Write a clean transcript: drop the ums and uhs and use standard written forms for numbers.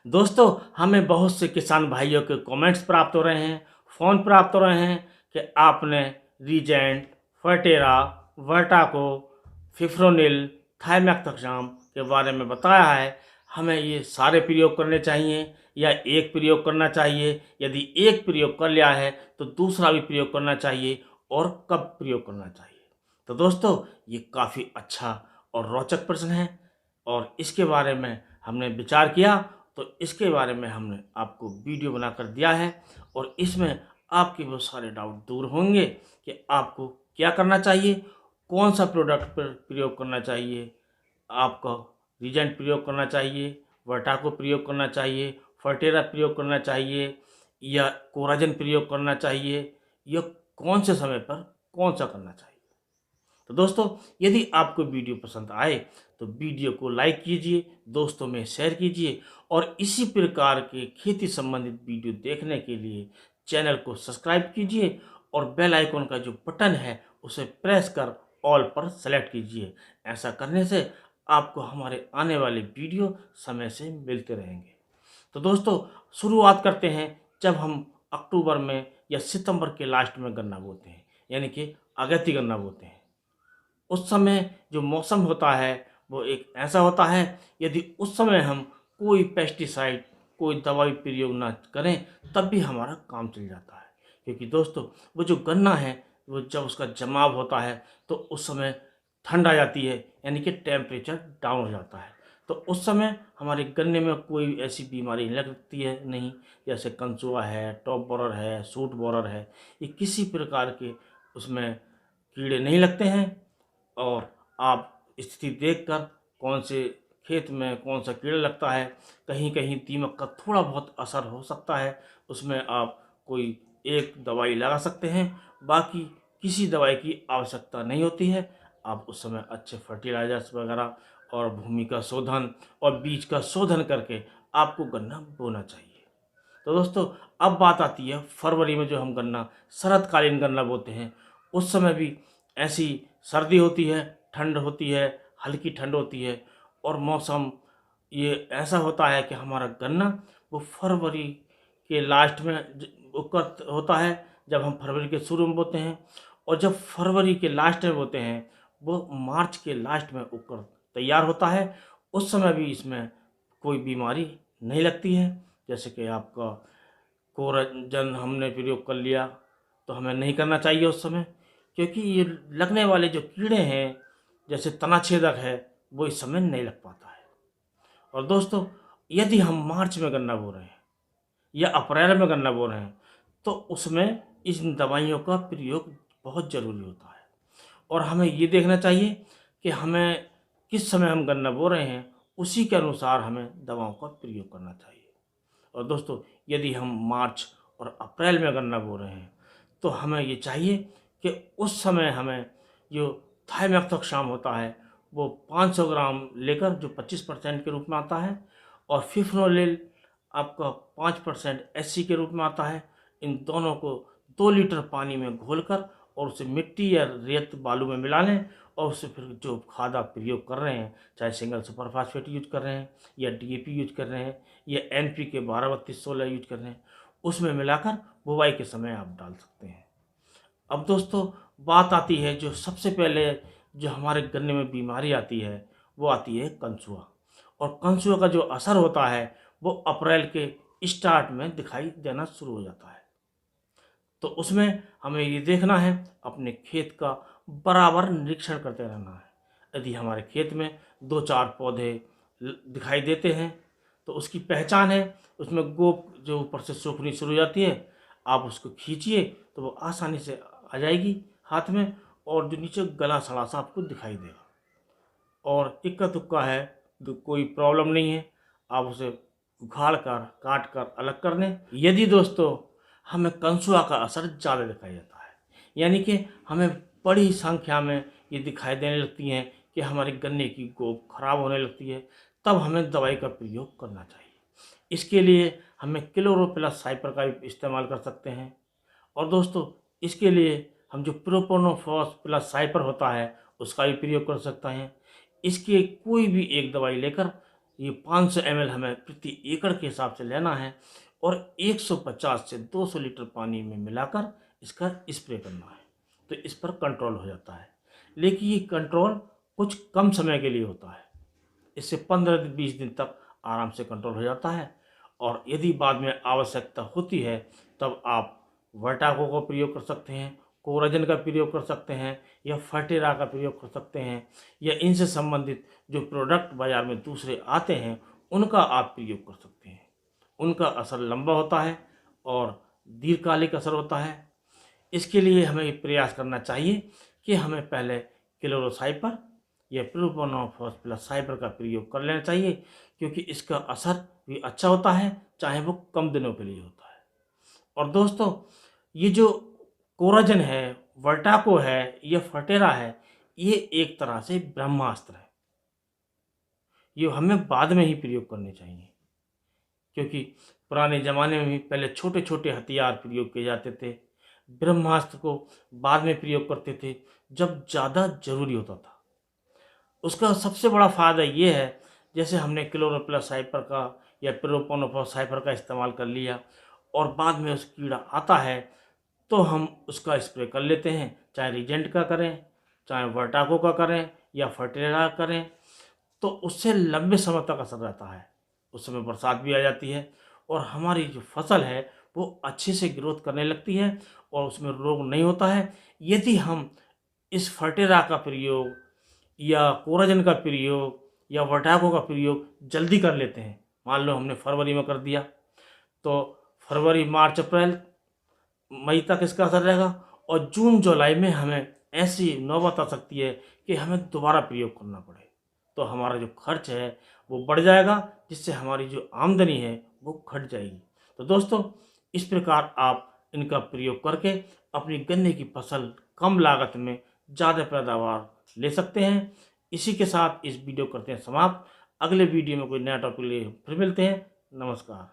दोस्तों, हमें बहुत से किसान भाइयों के कमेंट्स प्राप्त हो रहे हैं, फ़ोन प्राप्त हो रहे हैं कि आपने रीजेंट, फर्टेरा, वर्टाको, फिफ्रोनिल, थाइमेक्सम के बारे में बताया है। हमें ये सारे प्रयोग करने चाहिए या एक प्रयोग करना चाहिए? यदि एक प्रयोग कर लिया है तो दूसरा भी प्रयोग करना चाहिए और कब प्रयोग करना चाहिए? तो दोस्तों, ये काफ़ी अच्छा और रोचक प्रश्न है और इसके बारे में हमने विचार किया, तो इसके बारे में हमने आपको वीडियो बनाकर दिया है और इसमें आपके बहुत सारे डाउट दूर होंगे कि आपको क्या करना चाहिए, कौन सा प्रोडक्ट पर प्रयोग करना चाहिए, आपको रीजेंट प्रयोग करना चाहिए, वर्टाको प्रयोग करना चाहिए, फर्टेरा प्रयोग करना चाहिए या कोराजन प्रयोग करना चाहिए, या कौन से समय पर कौन सा करना चाहिए। तो दोस्तों, यदि आपको वीडियो पसंद आए तो वीडियो को लाइक कीजिए, दोस्तों में शेयर कीजिए और इसी प्रकार के खेती संबंधित वीडियो देखने के लिए चैनल को सब्सक्राइब कीजिए और बेल आइकन का जो बटन है उसे प्रेस कर ऑल पर सेलेक्ट कीजिए। ऐसा करने से आपको हमारे आने वाले वीडियो समय से मिलते रहेंगे। तो दोस्तों, शुरुआत करते हैं जब हम अक्टूबर में या सितंबर के लास्ट में गन्ना बोते हैं, यानी कि अगैती गन्ना बोते हैं। उस समय जो मौसम होता है वो एक ऐसा होता है, यदि उस समय हम कोई पेस्टिसाइड, कोई दवाई प्रयोग ना करें तब भी हमारा काम चल जाता है। क्योंकि दोस्तों, वो जो गन्ना है वो जब उसका जमाव होता है तो उस समय ठंड आ जाती है, यानी कि टेम्परेचर डाउन हो जाता है। तो उस समय हमारे गन्ने में कोई ऐसी बीमारी नहीं लगती है, नहीं, जैसे कंसुआ है, टॉप बोरर है, सूट बोरर है, ये किसी प्रकार के उसमें कीड़े नहीं लगते हैं। और आप स्थिति देखकर कौन से खेत में कौन सा कीड़ा लगता है, कहीं कहीं दीमक का थोड़ा बहुत असर हो सकता है, उसमें आप कोई एक दवाई लगा सकते हैं, बाकी किसी दवाई की आवश्यकता नहीं होती है। आप उस समय अच्छे फर्टिलाइजर्स वगैरह और भूमि का शोधन और बीज का शोधन करके आपको गन्ना बोना चाहिए। तो दोस्तों, अब बात आती है फरवरी में जो हम गन्ना शरतकालीन गन्ना बोते हैं। उस समय भी ऐसी सर्दी होती है, ठंड होती है, हल्की ठंड होती है और मौसम ये ऐसा होता है कि हमारा गन्ना वो फरवरी के लास्ट में उकर होता है, जब हम फरवरी के शुरू में बोते हैं, और जब फरवरी के लास्ट में बोते हैं वो मार्च के लास्ट में उकर तैयार होता है। उस समय भी इसमें कोई बीमारी नहीं लगती है। जैसे कि आपका कोराजन हमने प्रयोग कर लिया तो हमें नहीं करना चाहिए उस समय, क्योंकि ये लगने वाले जो कीड़े हैं जैसे तनाछेदक है वो इस समय नहीं लग पाता है। और दोस्तों, यदि हम मार्च में गन्ना बो रहे हैं या अप्रैल में गन्ना बो रहे हैं तो उसमें इन दवाइयों का प्रयोग बहुत ज़रूरी होता है और हमें ये देखना चाहिए कि हमें किस समय हम गन्ना बो रहे हैं उसी के अनुसार हमें दवाओं का प्रयोग करना चाहिए। और दोस्तों, यदि हम मार्च और अप्रैल में गन्ना बो रहे हैं तो हमें ये चाहिए कि उस समय हमें जो थाइमेक्सम होता है वो 500 ग्राम लेकर, जो 25% के रूप में आता है, और फिफ्रोनिल आपका 5% एससी के रूप में आता है। इन दोनों को 2 लीटर पानी में घोलकर और उसे मिट्टी या रेत बालू में मिला लें और उससे फिर जो खाद आप प्रयोग कर रहे हैं, चाहे सिंगल सुपर फास्फेट यूज कर रहे हैं या डीएपी यूज कर रहे हैं या एनपीके 12-32-16 यूज कर रहे हैं, उसमें मिलाकर बुवाई के समय आप डाल सकते हैं। अब दोस्तों, बात आती है जो सबसे पहले जो हमारे गन्ने में बीमारी आती है वो आती है कंसुआ। और कंसुआ का जो असर होता है वो अप्रैल के स्टार्ट में दिखाई देना शुरू हो जाता है। तो उसमें हमें ये देखना है, अपने खेत का बराबर निरीक्षण करते रहना है। यदि हमारे खेत में 2-4 पौधे दिखाई देते हैं तो उसकी पहचान है, उसमें गोप जो ऊपर से सूखनी शुरू हो जाती है, आप उसको खींचिए तो वो आसानी से आ जाएगी हाथ में, और जो नीचे गला सड़ा सा आपको दिखाई देगा और इक्का दुक्का है तो कोई प्रॉब्लम नहीं है, आप उसे उखाड़ कर काट कर अलग कर लें। यदि दोस्तों हमें कंसुआ का असर ज़्यादा दिखाई देता है, यानी कि हमें बड़ी संख्या में ये दिखाई देने लगती हैं कि हमारे गन्ने की गोप खराब होने लगती है, तब हमें दवाई का प्रयोग करना चाहिए। इसके लिए हमें क्लोरोप्लस साइपर का भी इस्तेमाल कर सकते हैं। और दोस्तों, इसके लिए हम जो प्रोपोनोफॉस प्लस साइपर होता है उसका भी प्रयोग कर सकते हैं। इसकी कोई भी एक दवाई लेकर ये 500 ml हमें प्रति एकड़ के हिसाब से लेना है और 150 से 200 लीटर पानी में मिलाकर इसका स्प्रे करना है, तो इस पर कंट्रोल हो जाता है। लेकिन ये कंट्रोल कुछ कम समय के लिए होता है, इससे 15-20 दिन तक आराम से कंट्रोल हो जाता है। और यदि बाद में आवश्यकता होती है तब आप वर्टाको का प्रयोग कर सकते हैं, कोराजन का प्रयोग कर सकते हैं, या फर्टेरा का प्रयोग कर सकते हैं, या इनसे संबंधित जो प्रोडक्ट बाज़ार में दूसरे आते हैं उनका आप प्रयोग कर सकते हैं। उनका असर लंबा होता है और दीर्घकालिक असर होता है। इसके लिए हमें प्रयास करना चाहिए कि हमें पहले क्लोरोसाइपर या प्रोपोनोफॉस प्लस साइपर का प्रयोग कर लेना चाहिए, क्योंकि इसका असर भी अच्छा होता है, चाहे वो कम दिनों के लिए होता है। और दोस्तों, ये जो कोराजन है, वर्टाको है, या फर्टेरा है, ये एक तरह से ब्रह्मास्त्र है। ये हमें बाद में ही प्रयोग करने चाहिए, क्योंकि पुराने ज़माने में भी पहले छोटे छोटे हथियार प्रयोग किए जाते थे। ब्रह्मास्त्र को बाद में प्रयोग करते थे जब ज़्यादा ज़रूरी होता था। उसका सबसे बड़ा फ़ायदा ये है, जैसे हमने क्लोरोप्लस साइपर का या प्रोपोनोफॉस साइपर का इस्तेमाल कर लिया और बाद में उस कीड़ा आता है तो हम उसका स्प्रे कर लेते हैं, चाहे रीजेंट का करें, चाहे वर्टाको का करें, या फर्टेरा करें, तो उससे लंबे समय तक असर रहता है। उस समय बरसात भी आ जाती है और हमारी जो फसल है वो अच्छे से ग्रोथ करने लगती है और उसमें रोग नहीं होता है। यदि हम इस फर्टेरा का प्रयोग या कोराजन का प्रयोग या वर्टाको का प्रयोग जल्दी कर लेते हैं, मान लो हमने फरवरी में कर दिया, तो फरवरी, मार्च, अप्रैल, मई तक इसका असर रहेगा और जून जुलाई में हमें ऐसी नौबत आ सकती है कि हमें दोबारा प्रयोग करना पड़े, तो हमारा जो खर्च है वो बढ़ जाएगा, जिससे हमारी जो आमदनी है वो घट जाएगी। तो दोस्तों, इस प्रकार आप इनका प्रयोग करके अपनी गन्ने की फसल कम लागत में ज़्यादा पैदावार ले सकते हैं। इसी के साथ इस वीडियो करते हैं समाप्त। अगले वीडियो में कोई नया टॉपिक ले फिर मिलते हैं। नमस्कार।